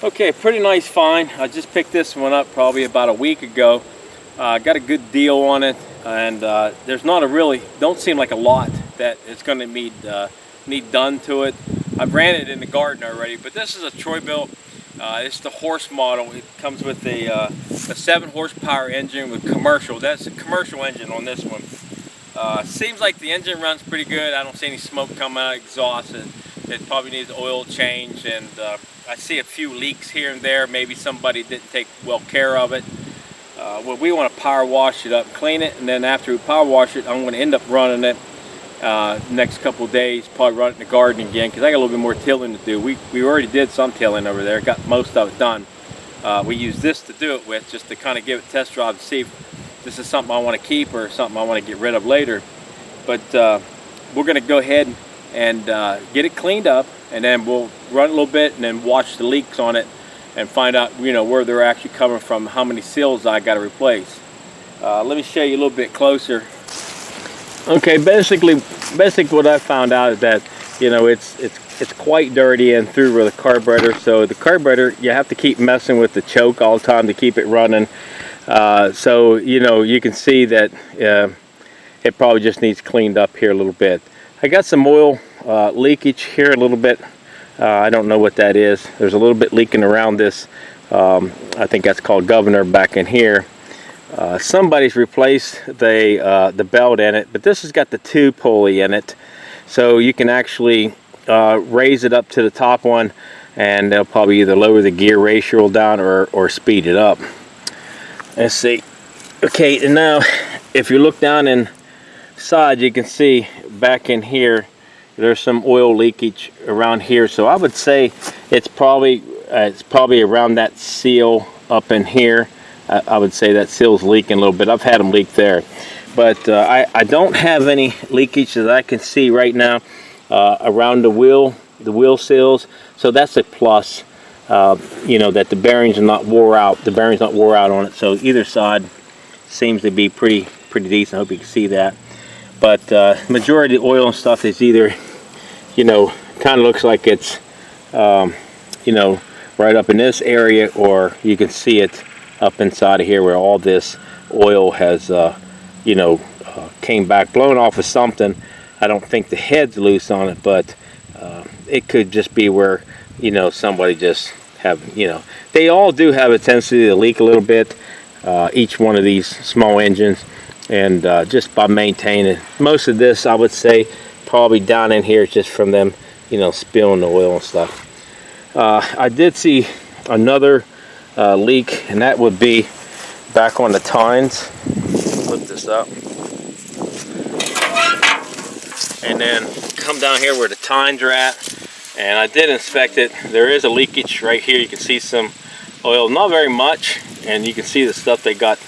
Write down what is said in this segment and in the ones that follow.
Okay, pretty nice find. I just picked this one up probably about a week ago. Got a good deal on it, and there's not a really, don't seem like a lot that it's going to need done to it. I've ran it in the garden already, but this is a Troybilt. It's the horse model. It comes with a 7 horsepower engine with commercial. That's a commercial engine on this one. Seems like the engine runs pretty good. I don't see any smoke coming out of exhaust. It probably needs oil change, and I see a few leaks here and there. Maybe somebody didn't take well care of it. Well, we want to power wash it up, clean it, and then after we power wash it, I'm going to end up running it next couple of days. Probably run it in the garden again because I got a little bit more tilling to do. We already did some tilling over there. Got most of it done. We use this to do it with, just to kind of give it a test drive to see if this is something I want to keep or something I want to get rid of later. But we're going to go ahead and get it cleaned up, and then we'll run it a little bit and then watch the leaks on it and find out, you know, where they're actually coming from, how many seals I got to replace. Let me show you a little bit closer. Okay, basically what I found out is that, you know, it's quite dirty and through with the carburetor. So the carburetor, you have to keep messing with the choke all the time to keep it running. So, you know, you can see that it probably just needs cleaned up here a little bit. I got some oil leakage here a little bit. I don't know what that is. There's a little bit leaking around this. I think that's called governor back in here. Somebody's replaced the belt in it, but this has got the 2 pulley in it, so you can actually raise it up to the top one, and they'll probably either lower the gear ratio down or speed it up. Let's see. Okay, and now if you look down inside, you can see back in here there's some oil leakage around here. So I would say it's probably around that seal up in here. I would say that seal's leaking a little bit. I've had them leak there, but I don't have any leakage that I can see right now around the wheel seals. So that's a plus. You know, that the bearings are not wore out. The bearings not wore out on it. So either side seems to be pretty decent. I hope you can see that. But majority of the oil and stuff is either, you know, kind of looks like it's, you know, right up in this area, or you can see it up inside of here where all this oil has, you know, came back, blown off of something. I don't think the head's loose on it, but it could just be where, you know, somebody just have, you know, they all do have a tendency to leak a little bit, each one of these small engines. And just by maintaining most of this, I would say probably down in here is just from them, you know, spilling the oil and stuff. I did see another leak, and that would be back on the tines. Flip this up, and then come down here where the tines are at. And I did inspect it. There is a leakage right here. You can see some oil, not very much, and you can see the stuff they got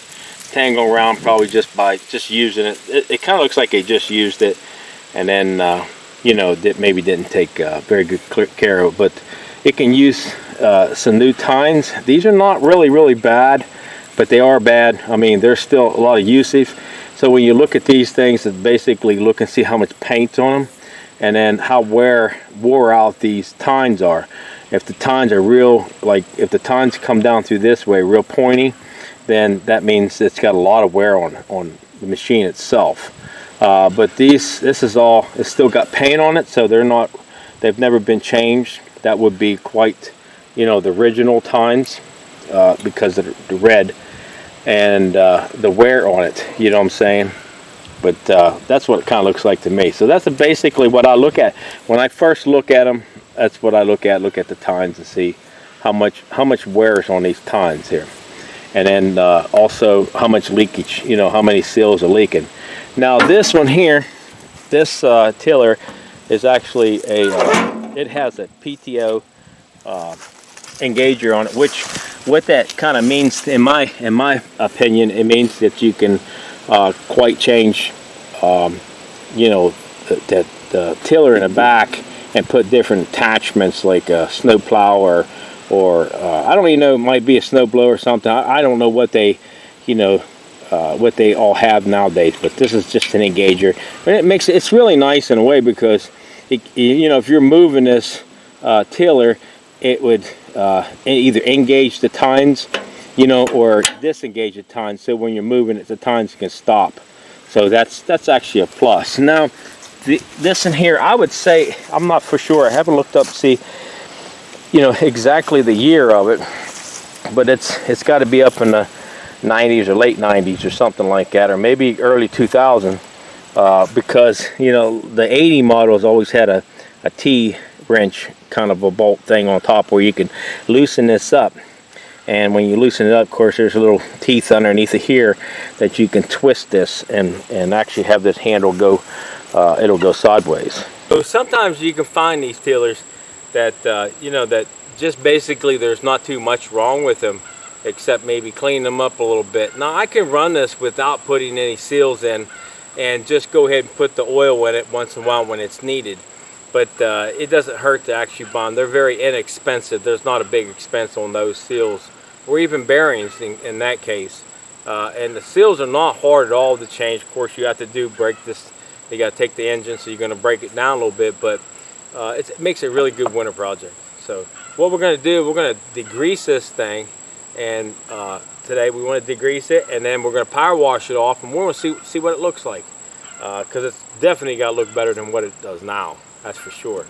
tangled around probably just by using it. It kind of looks like they just used it, and then you know, maybe didn't take very good care of it. But it can use some new tines. These are not really bad, but they are bad. I mean, there's still a lot of usage. So when you look at these things, it's basically look and see how much paint's on them, and then how wore out these tines are. If the tines are real, like if the tines come down through this way real pointy, then that means it's got a lot of wear on the machine itself. But this is all, it's still got paint on it, so they've never been changed. That would be quite, you know, the original tines, because of the red and the wear on it, you know what I'm saying? But that's what it kind of looks like to me. So that's basically what I look at when I first look at them. That's what I look at the tines and see how much wear is on these tines here. And then also how much leakage, you know, how many seals are leaking. Now this one here, this tiller is actually it has a PTO engager on it, which what that kind of means in my opinion, it means that you can quite change, you know, the tiller in the back and put different attachments like a snow plow or I don't even know, it might be a snow blower or something. I don't know what they, you know, what they all have nowadays, but this is just an engager. And it's really nice in a way because, you know, if you're moving this tiller, it would either engage the tines, you know, or disengage the tines, so when you're moving it, the tines can stop. So that's actually a plus. Now this in here, I would say, I'm not for sure, I haven't looked up to see, you know, exactly the year of it, but it's got to be up in the 90s or late 90s or something like that, or maybe early 2000, because, you know, the 80 models always had a T-wrench kind of a bolt thing on top where you can loosen this up. And when you loosen it up, of course, there's a little teeth underneath it here that you can twist this and actually have this handle go, it'll go sideways. So sometimes you can find these tillers that, you know, that just basically there's not too much wrong with them, except maybe clean them up a little bit. Now I can run this without putting any seals in and just go ahead and put the oil in it once in a while when it's needed. But it doesn't hurt to actually buy them. They're very inexpensive. There's not a big expense on those seals, or even bearings in that case. And the seals are not hard at all to change. Of course, you have to break this. You got to take the engine, so you're going to break it down a little bit. But it makes a really good winter project. So what we're going to do, we're going to degrease this thing, and today we want to degrease it, and then we're going to power wash it off, and we're going to see what it looks like, because it's definitely got to look better than what it does now. That's for sure.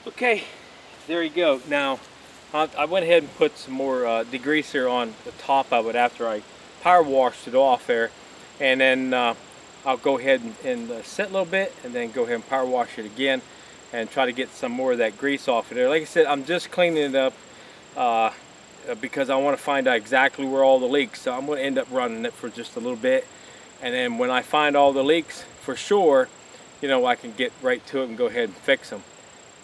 Okay, there you go. Now I went ahead and put some more degreaser on the top of it after I power washed it off there, and then I'll go ahead and set a little bit, and then go ahead and power wash it again and try to get some more of that grease off of there. Like I said, I'm just cleaning it up because I want to find out exactly where all the leaks. So I'm going to end up running it for just a little bit, and then when I find all the leaks for sure, you know, I can get right to it and go ahead and fix them.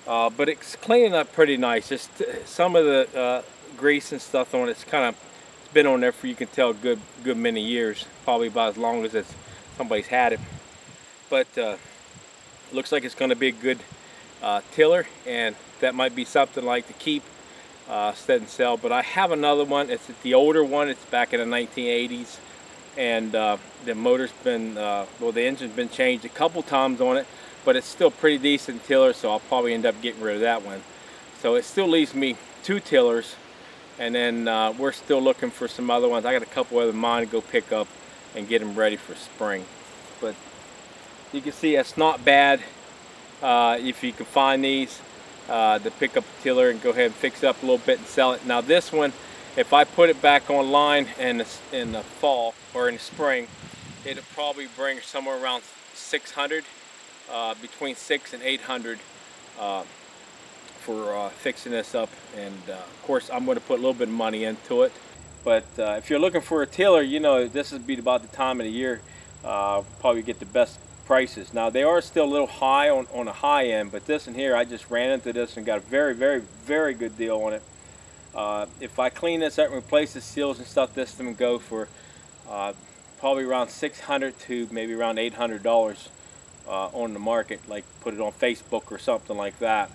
But it's cleaning up pretty nice. Just some of the grease and stuff on it's been on there for, you can tell, good many years, probably about as long as somebody's had it. But looks like it's going to be a good tiller, and that might be something like to keep instead and sell. But I have another one. It's the older one. It's back in the 1980s, and the motor's been well, the engine's been changed a couple times on it, but it's still pretty decent tiller, so I'll probably end up getting rid of that one. So it still leaves me 2 tillers, and then we're still looking for some other ones. I got a couple other mine to go pick up and get them ready for spring. But you can see it's not bad if you can find these to pick up a tiller and go ahead and fix it up a little bit and sell it. Now this one, if I put it back online in the fall or in the spring, it'll probably bring somewhere around 600. Between 600 and 800 for fixing this up, and of course I'm going to put a little bit of money into it. But if you're looking for a tiller, you know, this would be about the time of the year probably get the best prices. Now they are still a little high on the high end, but this one here, I just ran into this and got a very good deal on it. If I clean this up and replace the seals and stuff, this one would go for probably around $600 to maybe around $800 on the market, like put it on Facebook or something like that,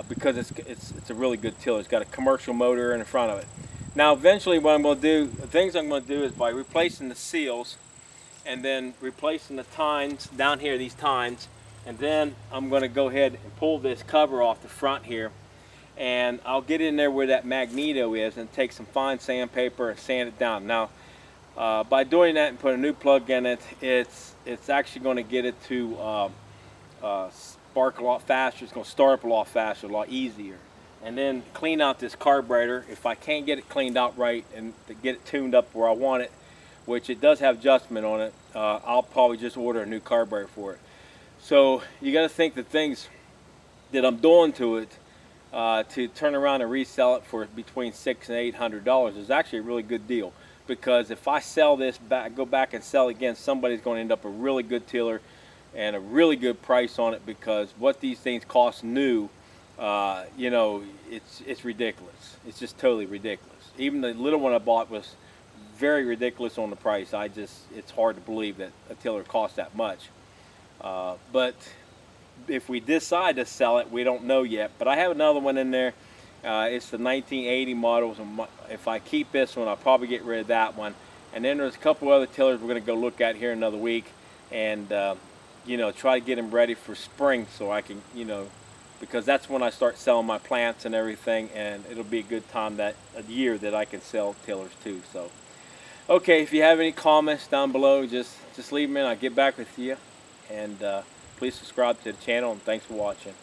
because it's a really good tiller. It's got a commercial motor in the front of it. Now eventually what I'm going to do, the things I'm going to do is by replacing the seals and then replacing the tines down here, these tines, and then I'm going to go ahead and pull this cover off the front here, and I'll get in there where that magneto is and take some fine sandpaper and sand it down. Now by doing that and put a new plug in it, it's actually going to get it to spark a lot faster. It's going to start up a lot faster, a lot easier. And then clean out this carburetor. If I can't get it cleaned out right and to get it tuned up where I want it, which it does have adjustment on it, I'll probably just order a new carburetor for it. So you got to think the things that I'm doing to it to turn around and resell it for between $600 and $800 is actually a really good deal. Because if I sell this back, go back and sell again, somebody's going to end up a really good tiller and a really good price on it, because what these things cost new, you know, it's ridiculous. It's just totally ridiculous. Even the little one I bought was very ridiculous on the price. It's hard to believe that a tiller costs that much. But if we decide to sell it, we don't know yet. But I have another one in there. It's the 1980 models. If I keep this one, I'll probably get rid of that one. And then there's a couple other tillers we're going to go look at here another week, and you know, try to get them ready for spring, so I can, you know, because that's when I start selling my plants and everything, and it'll be a good time a year that I can sell tillers too. So, okay, if you have any comments down below, just leave them in. I'll get back with you, and please subscribe to the channel, and thanks for watching.